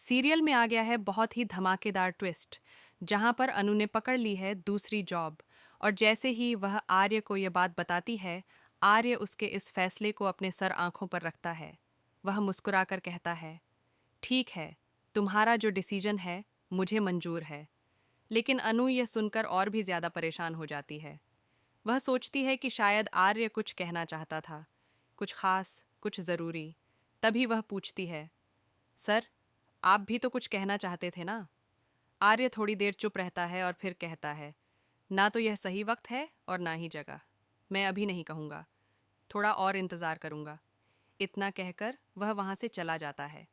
Serial में आ गया है बहुत ही धमाकेदार ट्विस्ट, जहां पर अनु ने पकड़ ली है दूसरी जॉब। और जैसे ही वह आर्य को यह बात बताती है, आर्य उसके इस फैसले को अपने सर आंखों पर रखता है। वह मुस्कुराकर कहता है, ठीक है, तुम्हारा जो डिसीजन है मुझे मंजूर है। लेकिन अनु यह सुनकर और भी ज्यादा परेशान हो जाती है। वह सोचती है कि शायद आर्य कुछ कहना चाहता था, कुछ खास, कुछ जरूरी। तभी वह पूछती है, सर, आप भी तो कुछ कहना चाहते थे ना? आर्य थोड़ी देर चुप रहता है और फिर कहता है, ना तो यह सही वक्त है और ना ही जगह। मैं अभी नहीं कहूँगा, थोड़ा और इंतज़ार करूँगा। इतना कहकर वह वहाँ से चला जाता है।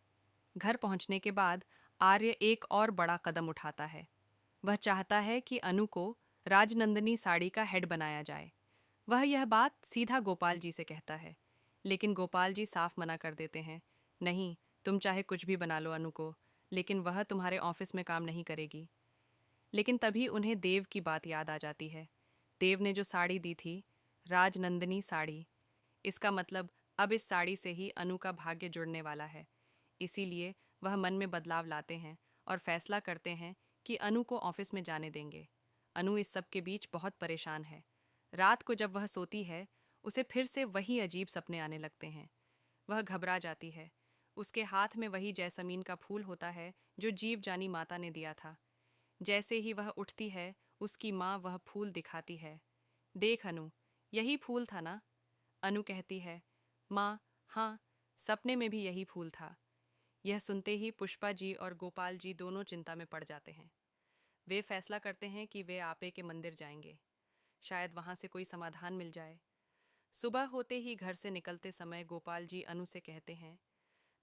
घर पहुँचने के बाद आर्य एक और बड़ा कदम उठाता है। वह चाहता है कि अनु को राजनंदिनी साड़ी का हेड बनाया जाए। वह यह बात सीधा गोपाल जी से कहता है, लेकिन गोपाल जी साफ मना कर देते हैं, नहीं, तुम चाहे कुछ भी बना लो अनु को, लेकिन वह तुम्हारे ऑफिस में काम नहीं करेगी। लेकिन तभी उन्हें देव की बात याद आ जाती है। देव ने जो साड़ी दी थी, राजनंदिनी साड़ी। इसका मतलब अब इस साड़ी से ही अनु का भाग्य जुड़ने वाला है। इसीलिए वह मन में बदलाव लाते हैं और फैसला करते हैं कि अनु को ऑफिस में जाने देंगे। अनु इस सब के बीच बहुत परेशान है। रात को जब वह सोती है, उसे फिर से वही अजीब सपने आने लगते हैं। वह घबरा जाती है। उसके हाथ में वही जैसमीन का फूल होता है जो जीव जानी माता ने दिया था। जैसे ही वह उठती है, उसकी माँ वह फूल दिखाती है। देख अनु, यही फूल था ना? अनु कहती है, माँ, हाँ, सपने में भी यही फूल था। यह सुनते ही पुष्पा जी और गोपाल जी दोनों चिंता में पड़ जाते हैं। वे फैसला करते हैं कि वे आपे के मंदिर जाएंगे। शायद वहां से कोई समाधान मिल जाए। सुबह होते ही घर से निकलते समय गोपाल जी अनु से कहते हैं,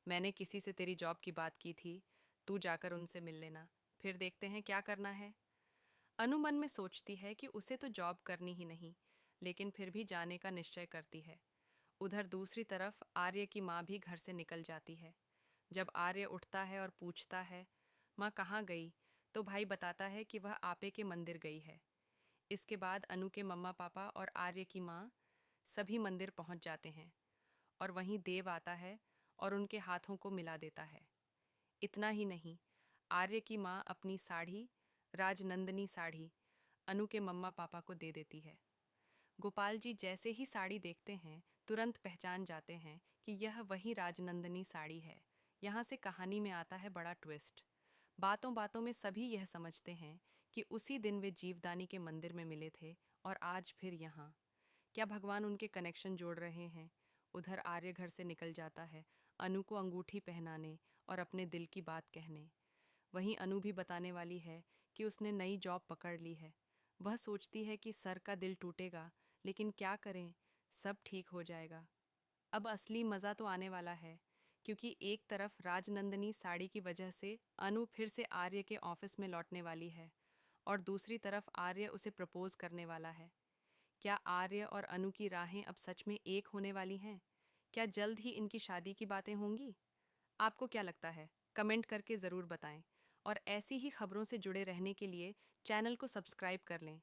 मैंने किसी से तेरी जॉब की बात की थी, तू जाकर उनसे मिल लेना, फिर देखते हैं क्या करना है। अनु मन में सोचती है कि उसे तो जॉब करनी ही नहीं, लेकिन फिर भी जाने का निश्चय करती है। उधर दूसरी तरफ आर्य की माँ भी घर से निकल जाती है। जब आर्य उठता है और पूछता है, माँ कहाँ गई, तो भाई बताता है कि वह आपे के मंदिर गई है। इसके बाद अनु के मम्मा पापा और आर्य की माँ सभी मंदिर पहुंच जाते हैं, और वहीं देव आता है और उनके हाथों को मिला देता है। इतना ही नहीं, आर्य की माँ अपनी साड़ी, राजनंदिनी साड़ी, अनु के मम्मा पापा को दे देती है। गोपाल जी जैसे ही साड़ी देखते हैं, तुरंत पहचान जाते हैं कि यह वही राजनंदिनी साड़ी है। यहाँ से कहानी में आता है बड़ा ट्विस्ट। बातों बातों में सभी यह समझते हैं कि उसी दिन वे जीवदानी के मंदिर में मिले थे और आज फिर यहाँ। क्या भगवान उनके कनेक्शन जोड़ रहे हैं? उधर आर्य घर से निकल जाता है, अनु को अंगूठी पहनाने और अपने दिल की बात कहने। वहीं अनु भी बताने वाली है कि उसने नई जॉब पकड़ ली है। वह सोचती है कि सर का दिल टूटेगा, लेकिन क्या करें, सब ठीक हो जाएगा। अब असली मज़ा तो आने वाला है, क्योंकि एक तरफ राजनंदिनी साड़ी की वजह से अनु फिर से आर्य के ऑफिस में लौटने वाली है, और दूसरी तरफ आर्य उसे प्रपोज करने वाला है। क्या आर्य और अनु की राहें अब सच में एक होने वाली हैं? क्या जल्द ही इनकी शादी की बातें होंगी? आपको क्या लगता है? कमेंट करके ज़रूर बताएं। और ऐसी ही खबरों से जुड़े रहने के लिए चैनल को सब्सक्राइब कर लें।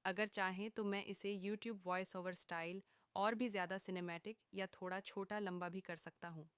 अगर चाहें तो मैं इसे YouTube वॉइस ओवर स्टाइल और भी ज़्यादा सिनेमैटिक या थोड़ा छोटा लंबा भी कर सकता हूँ।